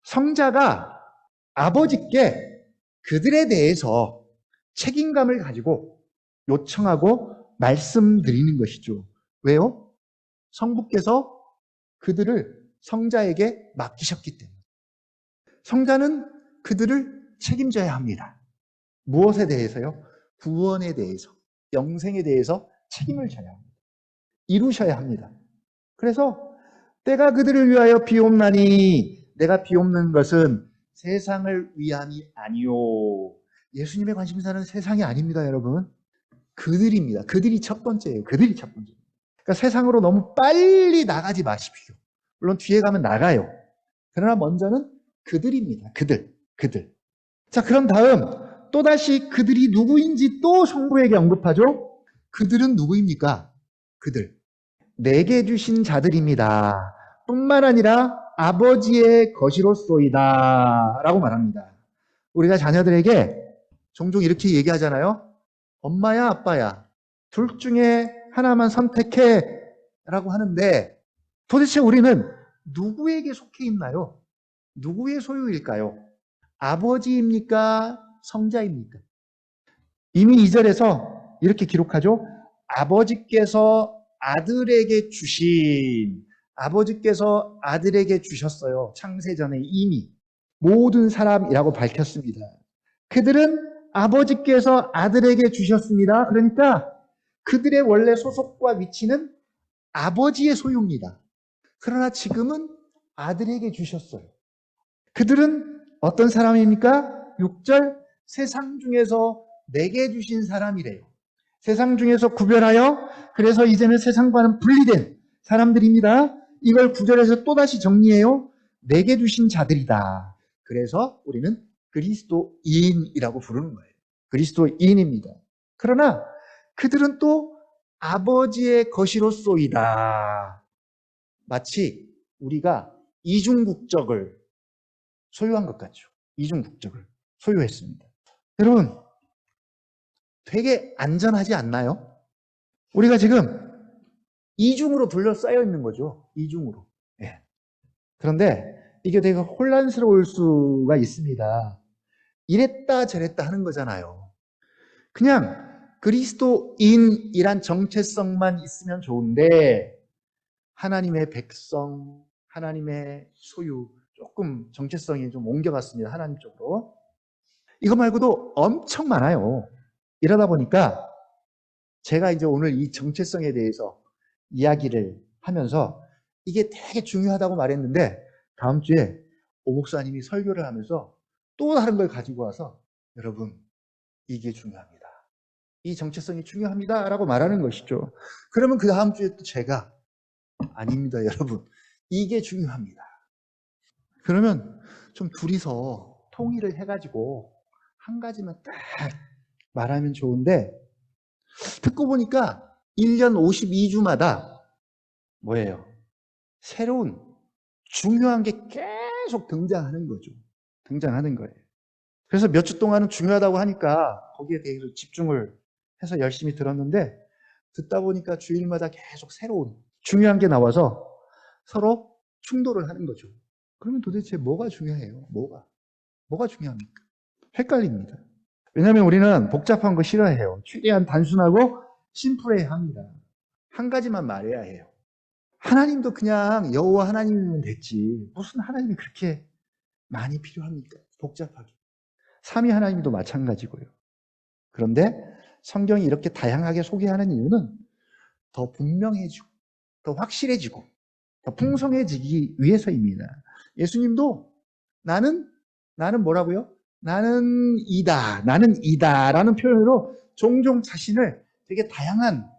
Speaker 1: 성자가 아버지께 그들에 대해서 책임감을 가지고 요청하고 말씀드리는 것이죠. 왜요? 성부께서 그들을 성자에게 맡기셨기 때문에. 성자는 그들을 책임져야 합니다. 무엇에 대해서요? 구원에 대해서, 영생에 대해서 책임을 져야 합니다. 이루셔야 합니다. 그래서 때가 그들을 위하여 비옵나니 내가 비옵는 것은 세상을 위함이 아니요. 예수님의 관심사는 세상이 아닙니다, 여러분. 그들입니다. 그들이 첫 번째예요. 그들이 첫 번째. 그러니까 세상으로 너무 빨리 나가지 마십시오. 물론 뒤에 가면 나가요. 그러나 먼저는 그들입니다. 그들. 자, 그럼 다음 또다시 그들이 누구인지 또 성부에게 언급하죠. 그들은 누구입니까? 그들. 내게 주신 자들입니다. 뿐만 아니라 아버지의 것이로소이다 라고 말합니다. 우리가 자녀들에게 종종 이렇게 얘기하잖아요. 엄마야 아빠야 둘 중에 하나만 선택해 라고 하는데 도대체 우리는 누구에게 속해 있나요? 누구의 소유일까요? 아버지입니까? 성자입니까? 이미 2절에서 이렇게 기록하죠. 아버지께서 아들에게 주셨어요. 창세전에 이미 모든 사람이라고 밝혔습니다. 그들은 아버지께서 아들에게 주셨습니다. 그러니까 그들의 원래 소속과 위치는 아버지의 소유입니다. 그러나 지금은 아들에게 주셨어요. 그들은 어떤 사람입니까? 6절 세상 중에서 내게 주신 사람이래요. 세상 중에서 구별하여 그래서 이제는 세상과는 분리된 사람들입니다. 이걸 9절에서 또다시 정리해요. 내게 주신 자들이다. 그래서 우리는 그리스도인이라고 부르는 거예요. 그리스도인입니다. 그러나 그들은 또 아버지의 것이로소이다. 마치 우리가 이중국적을 소유한 것 같죠. 이중국적을 소유했습니다. 여러분, 되게 안전하지 않나요? 우리가 지금 이중으로 둘러싸여 있는 거죠. 이중으로. 예. 그런데 이게 되게 혼란스러울 수가 있습니다. 이랬다 저랬다 하는 거잖아요. 그냥 그리스도인이란 정체성만 있으면 좋은데 하나님의 백성, 하나님의 소유 조금 정체성이 좀 옮겨갔습니다. 하나님 쪽으로. 이거 말고도 엄청 많아요. 이러다 보니까 제가 이제 오늘 이 정체성에 대해서 이야기를 하면서 이게 되게 중요하다고 말했는데 다음 주에 오 목사님이 설교를 하면서 또 다른 걸 가지고 와서 여러분 이게 중요합니다. 이 정체성이 중요합니다 라고 말하는 것이죠. 그러면 그 다음 주에 또 제가 아닙니다 여러분 이게 중요합니다. 그러면 좀 둘이서 통일을 해가지고 한 가지만 딱 말하면 좋은데 듣고 보니까 1년 52주마다 뭐예요? 새로운 중요한 게 계속 등장하는 거죠. 등장하는 거예요. 그래서 몇 주 동안은 중요하다고 하니까 거기에 대해서 집중을 해서 열심히 들었는데 듣다 보니까 주일마다 계속 새로운 중요한 게 나와서 서로 충돌을 하는 거죠. 그러면 도대체 뭐가 중요해요? 뭐가 중요합니까? 헷갈립니다. 왜냐하면 우리는 복잡한 거 싫어해요. 최대한 단순하고 심플해야 합니다. 한 가지만 말해야 해요. 하나님도 그냥 여호와 하나님이면 됐지. 무슨 하나님이 그렇게 많이 필요합니까? 복잡하게. 삼위 하나님도 마찬가지고요. 그런데 성경이 이렇게 다양하게 소개하는 이유는 더 분명해지고 더 확실해지고 더 풍성해지기 위해서입니다. 예수님도 나는 뭐라고요? 나는 이다 라는 표현으로 종종 자신을 되게 다양한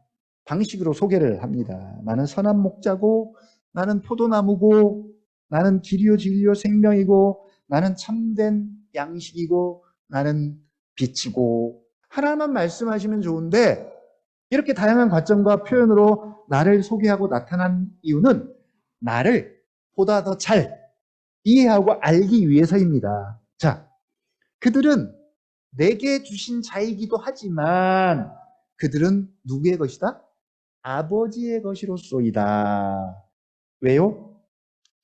Speaker 1: 방식으로 소개를 합니다. 나는 선한 목자고 나는 포도나무고 나는 길이요 진리요 생명이고 나는 참된 양식이고 나는 빛이고 하나만 말씀하시면 좋은데 이렇게 다양한 관점과 표현으로 나를 소개하고 나타난 이유는 나를 보다 더 잘 이해하고 알기 위해서입니다. 자, 그들은 내게 주신 자이기도 하지만 그들은 누구의 것이다? 아버지의 것이로소이다. 왜요?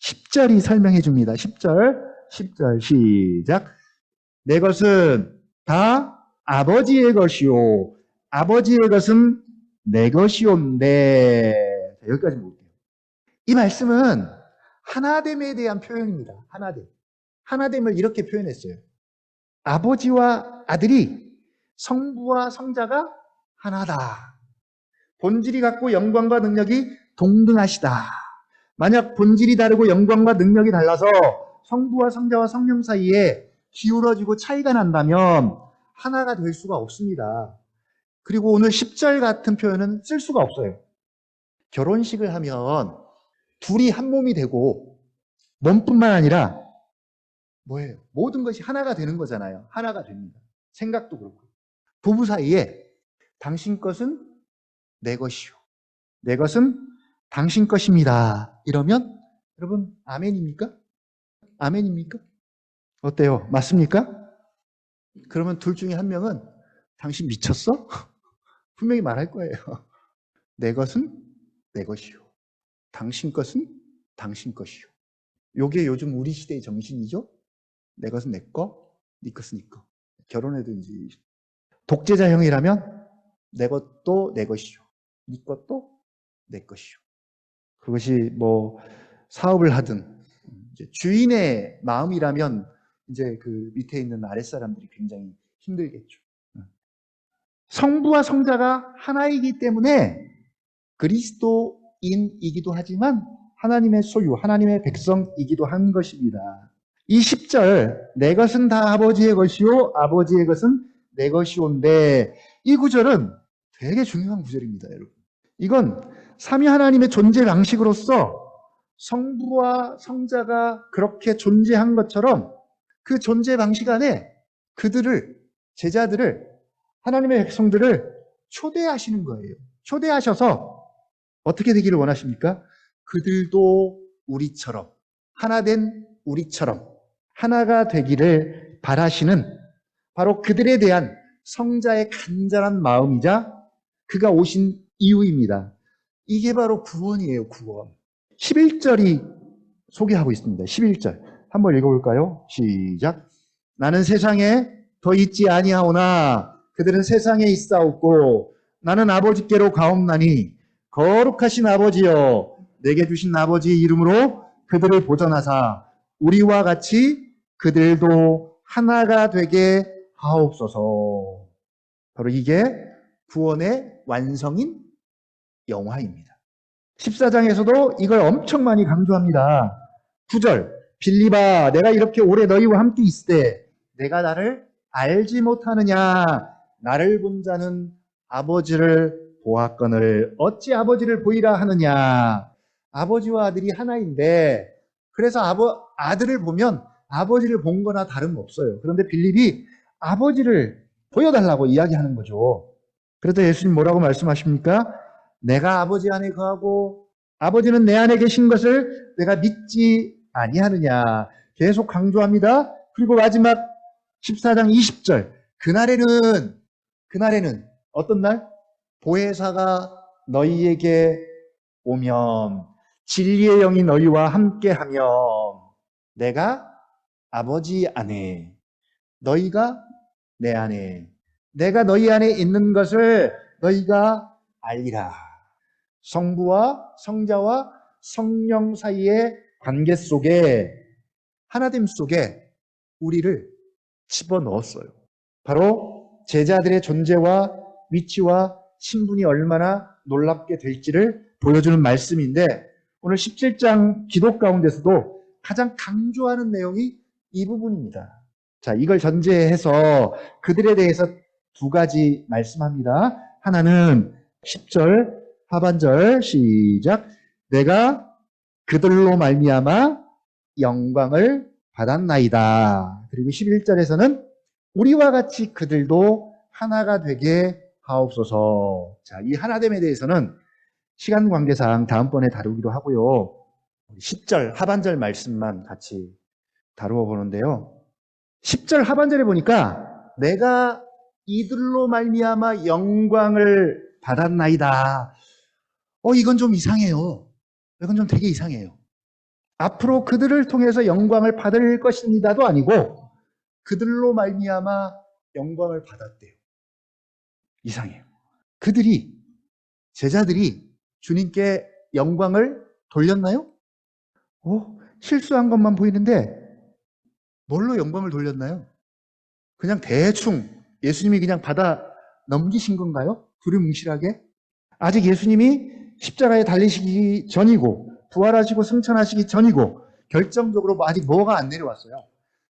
Speaker 1: 10절이 설명해 줍니다. 10절 시작. 내 것은 다 아버지의 것이요 아버지의 것은 내 것이온데. 자, 여기까지 볼게요. 이 말씀은 하나됨에 대한 표현입니다. 하나됨을 이렇게 표현했어요. 아버지와 아들이 성부와 성자가 하나다. 본질이 같고 영광과 능력이 동등하시다. 만약 본질이 다르고 영광과 능력이 달라서 성부와 성자와 성령 사이에 기울어지고 차이가 난다면 하나가 될 수가 없습니다. 그리고 오늘 10절 같은 표현은 쓸 수가 없어요. 결혼식을 하면 둘이 한 몸이 되고 몸뿐만 아니라 뭐예요? 모든 것이 하나가 되는 거잖아요. 하나가 됩니다. 생각도 그렇고. 부부 사이에 당신 것은 내 것이요. 내 것은 당신 것입니다. 이러면 여러분 아멘입니까? 아멘입니까? 어때요? 맞습니까? 그러면 둘 중에 한 명은 당신 미쳤어? 분명히 말할 거예요. 내 것은 내 것이요. 당신 것은 당신 것이요. 요게 요즘 우리 시대의 정신이죠? 내 것은 내 거, 네 것은 네 거. 결혼해도 이제 독재자형이라면 내 것도 내 것이요. 네 것도 내 것이요. 그것이 뭐 사업을 하든 이제 주인의 마음이라면 이제 그 밑에 있는 아랫사람들이 굉장히 힘들겠죠. 성부와 성자가 하나이기 때문에 그리스도인이기도 하지만 하나님의 소유, 하나님의 백성이기도 한 것입니다. 이 10절, 내 것은 다 아버지의 것이요 아버지의 것은 내 것이온데, 이 구절은 되게 중요한 구절입니다, 여러분. 이건 삼위 하나님의 존재 방식으로서 성부와 성자가 그렇게 존재한 것처럼 그 존재 방식 안에 그들을, 제자들을, 하나님의 백성들을 초대하시는 거예요. 초대하셔서 어떻게 되기를 원하십니까? 그들도 우리처럼, 하나된 우리처럼 하나가 되기를 바라시는, 바로 그들에 대한 성자의 간절한 마음이자 그가 오신 이유입니다. 이게 바로 구원이에요, 구원. 11절이 소개하고 있습니다. 11절 한번 읽어볼까요? 시작. 나는 세상에 더 있지 아니하오나 그들은 세상에 있사옵고 나는 아버지께로 가옵나니 거룩하신 아버지여 내게 주신 아버지의 이름으로 그들을 보전하사 우리와 같이 그들도 하나가 되게 하옵소서. 바로 이게 구원의 완성인 영화입니다. 14장에서도 이걸 엄청 많이 강조합니다. 9절, 빌립아 내가 이렇게 오래 너희와 함께 있을 때 내가 나를 알지 못하느냐. 나를 본 자는 아버지를 보았거늘 어찌 아버지를 보이라 하느냐. 아버지와 아들이 하나인데 그래서 아들을 보면 아버지를 본 거나 다름없어요. 그런데 빌립이 아버지를 보여달라고 이야기하는 거죠. 그래서 예수님 뭐라고 말씀하십니까? 내가 아버지 안에 거하고 아버지는 내 안에 계신 것을 내가 믿지 아니하느냐. 계속 강조합니다. 그리고 마지막 14장 20절. 그날에는 어떤 날? 보혜사가 너희에게 오면 진리의 영이 너희와 함께하면 내가 아버지 안에 너희가 내 안에 내가 너희 안에 있는 것을 너희가 알리라. 성부와 성자와 성령 사이의 관계 속에, 하나됨 속에 우리를 집어넣었어요. 바로 제자들의 존재와 위치와 신분이 얼마나 놀랍게 될지를 보여주는 말씀인데, 오늘 17장 기도 가운데서도 가장 강조하는 내용이 이 부분입니다. 자, 이걸 전제해서 그들에 대해서 두 가지 말씀합니다. 하나는 10절 하반절 시작. 내가 그들로 말미암아 영광을 받았나이다. 그리고 11절에서는 우리와 같이 그들도 하나가 되게 하옵소서. 자, 이 하나됨에 대해서는 시간 관계상 다음번에 다루기로 하고요. 10절 하반절 말씀만 같이 다루어 보는데요. 10절 하반절에 보니까 내가 이들로 말미암아 영광을 받았나이다. 이건 좀 이상해요. 이건 좀 되게 이상해요. 앞으로 그들을 통해서 영광을 받을 것입니다도 아니고 그들로 말미암아 영광을 받았대요. 이상해요. 제자들이 주님께 영광을 돌렸나요? 실수한 것만 보이는데 뭘로 영광을 돌렸나요? 그냥 대충 예수님이 그냥 받아 넘기신 건가요? 두루뭉실하게? 아직 예수님이 십자가에 달리시기 전이고 부활하시고 승천하시기 전이고 결정적으로 아직 뭐가 안 내려왔어요?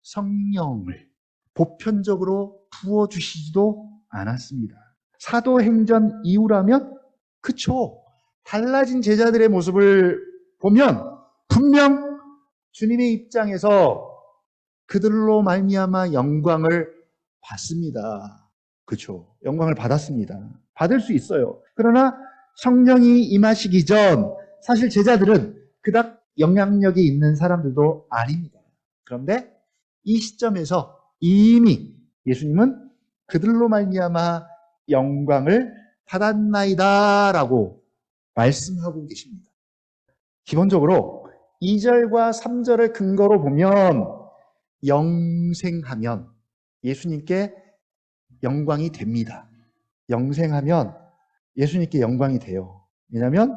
Speaker 1: 성령을 보편적으로 부어주시지도 않았습니다. 사도행전 이후라면 그쵸. 달라진 제자들의 모습을 보면 분명 주님의 입장에서 그들로 말미암아 영광을 받습니다. 그렇죠. 영광을 받았습니다. 받을 수 있어요. 그러나 성령이 임하시기 전 사실 제자들은 그닥 영향력이 있는 사람들도 아닙니다. 그런데 이 시점에서 이미 예수님은 그들로 말미암아 영광을 받았나이다라고 말씀하고 계십니다. 기본적으로 2절과 3절을 근거로 보면 영생하면 예수님께 영광이 됩니다. 영생하면 예수님께 영광이 돼요. 왜냐하면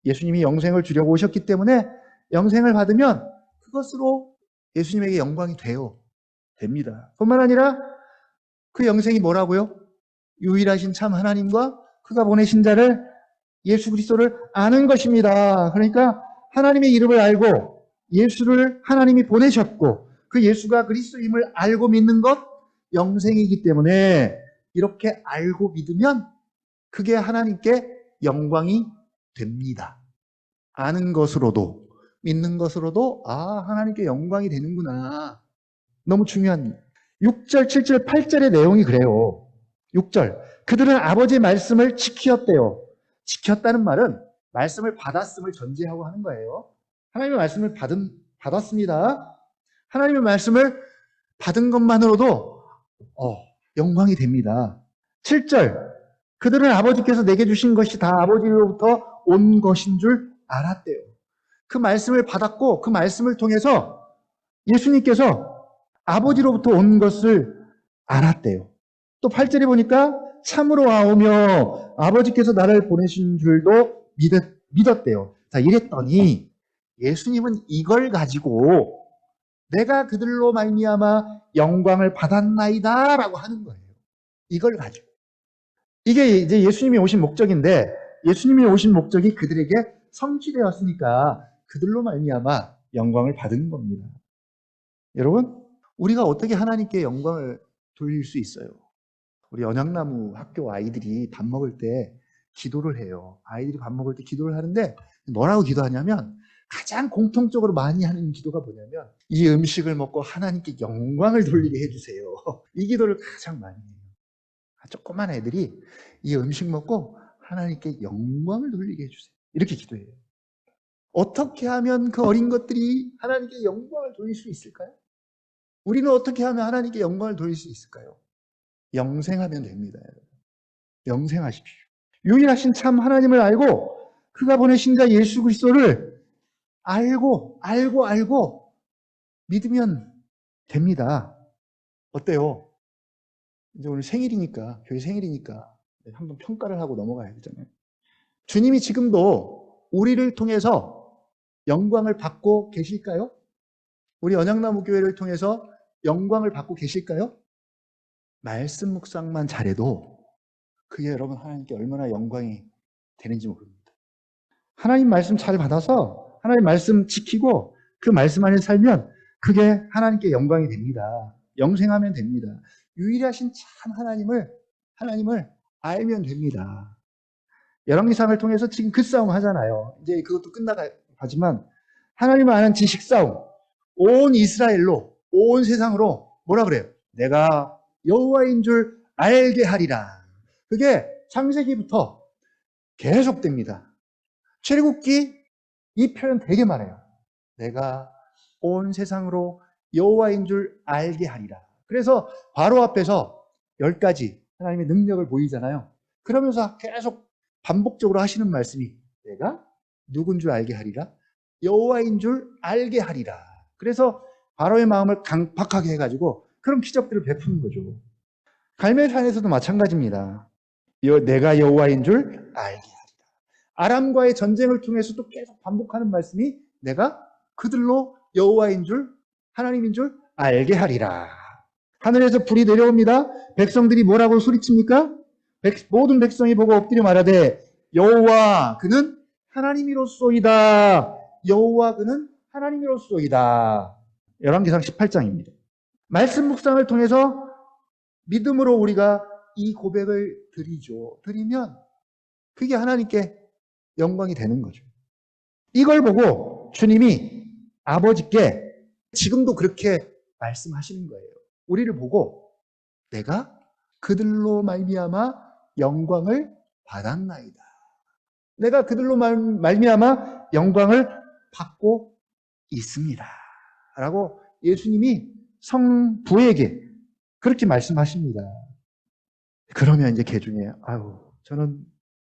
Speaker 1: 예수님이 영생을 주려고 오셨기 때문에 영생을 받으면 그것으로 예수님에게 영광이 됩니다. 뿐만 아니라 그 영생이 뭐라고요? 유일하신 참 하나님과 그가 보내신 자를 예수 그리스도를 아는 것입니다. 그러니까 하나님의 이름을 알고 예수를 하나님이 보내셨고 그 예수가 그리스도임을 알고 믿는 것 영생이기 때문에 이렇게 알고 믿으면 그게 하나님께 영광이 됩니다. 아는 것으로도 믿는 것으로도 하나님께 영광이 되는구나. 너무 중요한 6절, 7절, 8절의 내용이 그래요. 6절 그들은 아버지의 말씀을 지켰대요. 지켰다는 말은 말씀을 받았음을 전제하고 하는 거예요. 하나님의 말씀을 받았습니다. 하나님의 말씀을 받은 것만으로도 영광이 됩니다. 7절 그들은 아버지께서 내게 주신 것이 다 아버지로부터 온 것인 줄 알았대요. 그 말씀을 받았고 그 말씀을 통해서 예수님께서 아버지로부터 온 것을 알았대요. 또 8절에 보니까 참으로 아오며 아버지께서 나를 보내신 줄도 믿었대요. 자, 이랬더니 예수님은 이걸 가지고 내가 그들로 말미암아 영광을 받았나이다 라고 하는 거예요. 이걸 가지고. 이게 이제 예수님이 오신 목적인데 예수님이 오신 목적이 그들에게 성취되었으니까 그들로 말미암아 영광을 받은 겁니다. 여러분, 우리가 어떻게 하나님께 영광을 돌릴 수 있어요? 우리 언양나무 학교 아이들이 밥 먹을 때 기도를 해요. 아이들이 밥 먹을 때 기도를 하는데 뭐라고 기도하냐면 가장 공통적으로 많이 하는 기도가 뭐냐면 이 음식을 먹고 하나님께 영광을 돌리게 해주세요. 이 기도를 가장 많이 해요. 조그만 애들이 이 음식 먹고 하나님께 영광을 돌리게 해주세요. 이렇게 기도해요. 어떻게 하면 그 어린 것들이 하나님께 영광을 돌릴 수 있을까요? 우리는 어떻게 하면 하나님께 영광을 돌릴 수 있을까요? 영생하면 됩니다. 영생하십시오. 유일하신 참 하나님을 알고 그가 보내신 자 예수 그리스도를 알고 믿으면 됩니다. 어때요? 이제 오늘 생일이니까, 교회 생일이니까 한번 평가를 하고 넘어가야 되잖아요. 주님이 지금도 우리를 통해서 영광을 받고 계실까요? 우리 언양나무 교회를 통해서 영광을 받고 계실까요? 말씀 묵상만 잘해도 그게 여러분 하나님께 얼마나 영광이 되는지 모릅니다. 하나님 말씀 잘 받아서 하나님 말씀 지키고 그 말씀 안에 살면 그게 하나님께 영광이 됩니다. 영생하면 됩니다. 유일하신 참 하나님을 알면 됩니다. 열왕기상을 통해서 지금 그 싸움 하잖아요. 이제 그것도 끝나가지만 하나님을 아는 지식 싸움. 온 이스라엘로 온 세상으로 뭐라 그래요? 내가 여호와인 줄 알게 하리라. 그게 창세기부터 계속됩니다. 출애굽기 이 표현 되게 많아요. 내가 온 세상으로 여호와인 줄 알게 하리라. 그래서 바로 앞에서 10가지 하나님의 능력을 보이잖아요. 그러면서 계속 반복적으로 하시는 말씀이 내가 누군 줄 알게 하리라. 여호와인 줄 알게 하리라. 그래서 바로의 마음을 강팍하게 해가지고 그런 기적들을 베푸는 거죠. 갈멜산에서도 마찬가지입니다. 내가 여호와인 줄 알게 하리라. 아람과의 전쟁을 통해서도 계속 반복하는 말씀이 내가 그들로 여호와인 줄 하나님인 줄 알게 하리라. 하늘에서 불이 내려옵니다. 백성들이 뭐라고 소리칩니까? 모든 백성이 보고 엎드려 말하되 여호와 그는 하나님이로소이다. 여호와 그는 하나님이로소이다. 열왕기상 18장입니다. 말씀 묵상을 통해서 믿음으로 우리가 이 고백을 드리면 그게 하나님께 영광이 되는 거죠. 이걸 보고 주님이 아버지께 지금도 그렇게 말씀하시는 거예요. 우리를 보고 내가 그들로 말미암아 영광을 받았나이다. 내가 그들로 말미암아 영광을 받고 있습니다. 라고 예수님이 성부에게 그렇게 말씀하십니다. 그러면 이제 개 중에 저는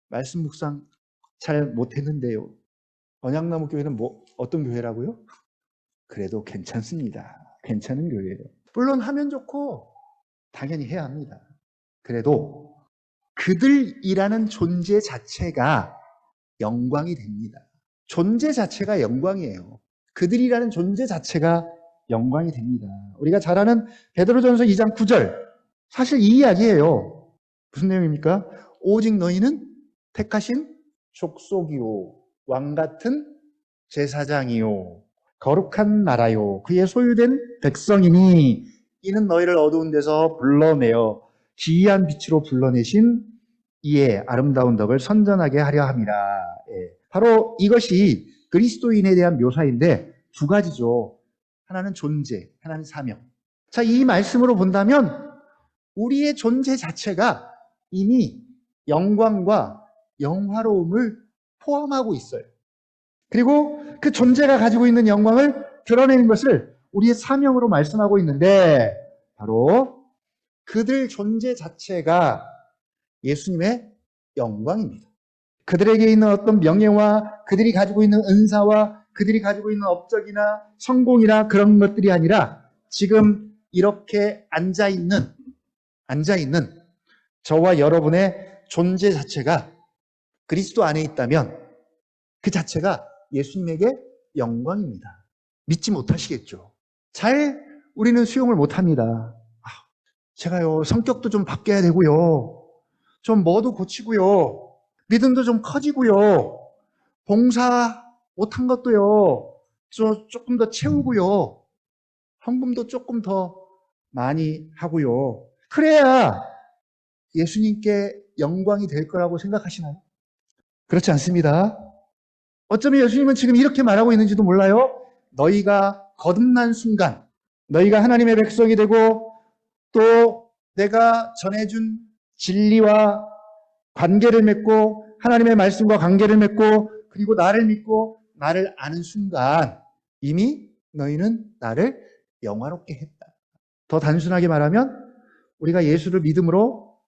Speaker 1: 말씀 묵상 잘 못했는데요. 언약나무 교회는 어떤 교회라고요? 그래도 괜찮습니다. 괜찮은 교회예요. 물론 하면 좋고 당연히 해야 합니다. 그래도 그들이라는 존재 자체가 영광이 됩니다. 존재 자체가 영광이에요. 그들이라는 존재 자체가 영광이 됩니다. 우리가 잘 아는 베드로전서 2장 9절 사실 이 이야기예요. 무슨 내용입니까? 오직 너희는 택하신 족속이요 왕같은 제사장이요 거룩한 나라요 그의 소유된 백성이니 이는 너희를 어두운 데서 불러내어 기이한 빛으로 불러내신 이의 아름다운 덕을 선전하게 하려 함이라. 바로 이것이 그리스도인에 대한 묘사인데 두 가지죠. 하나는 존재, 하나는 사명. 자, 이 말씀으로 본다면 우리의 존재 자체가 이미 영광과 영화로움을 포함하고 있어요. 그리고 그 존재가 가지고 있는 영광을 드러내는 것을 우리의 사명으로 말씀하고 있는데 바로 그들 존재 자체가 예수님의 영광입니다. 그들에게 있는 어떤 명예와 그들이 가지고 있는 은사와 그들이 가지고 있는 업적이나 성공이나 그런 것들이 아니라 지금 이렇게 앉아있는 저와 여러분의 존재 자체가 그리스도 안에 있다면 그 자체가 예수님에게 영광입니다. 믿지 못하시겠죠. 우리는 수용을 못합니다. 제가요 성격도 좀 바뀌어야 되고요. 좀 뭐도 고치고요. 믿음도 좀 커지고요. 봉사 못한 것도요. 조금 더 채우고요. 헌금도 조금 더 많이 하고요. 그래야 예수님께 영광이 될 거라고 생각하시나요? 그렇지 않습니다. 어쩌면 예수님은 지금 이렇게 말하고 있는지도 몰라요. 너희가 거듭난 순간, 너희가 하나님의 백성이 되고 또 내가 전해준 진리와 관계를 맺고 하나님의 말씀과 관계를 맺고 그리고 나를 믿고 나를 아는 순간 이미 너희는 나를 영화롭게 했다. 더 단순하게 말하면 우리가 예수를 믿음으로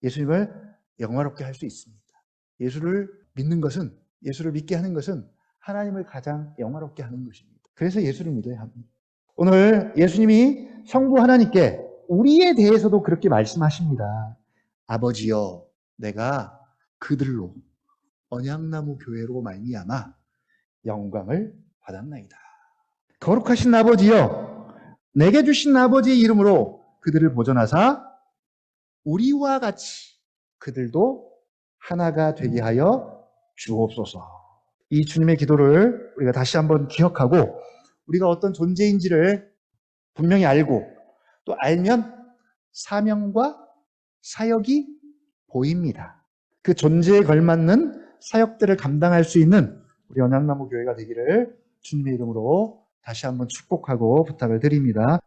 Speaker 1: 예수님을 영화롭게 할 수 있습니다. 예수를 믿는 것은 예수를 믿게 하는 것은 하나님을 가장 영화롭게 하는 것입니다. 그래서 예수를 믿어야 합니다. 오늘 예수님이 성부 하나님께 우리에 대해서도 그렇게 말씀하십니다. 아버지여 내가 그들로 언약나무 교회로 말미암아 영광을 받았나이다. 거룩하신 아버지여 내게 주신 아버지의 이름으로 그들을 보존하사 우리와 같이 그들도 하나가 되게 하여 주옵소서. 이 주님의 기도를 우리가 다시 한번 기억하고 우리가 어떤 존재인지를 분명히 알고 또 알면 사명과 사역이 보입니다. 그 존재에 걸맞는 사역들을 감당할 수 있는 우리 언약나무 교회가 되기를 주님의 이름으로 다시 한번 축복하고 부탁을 드립니다.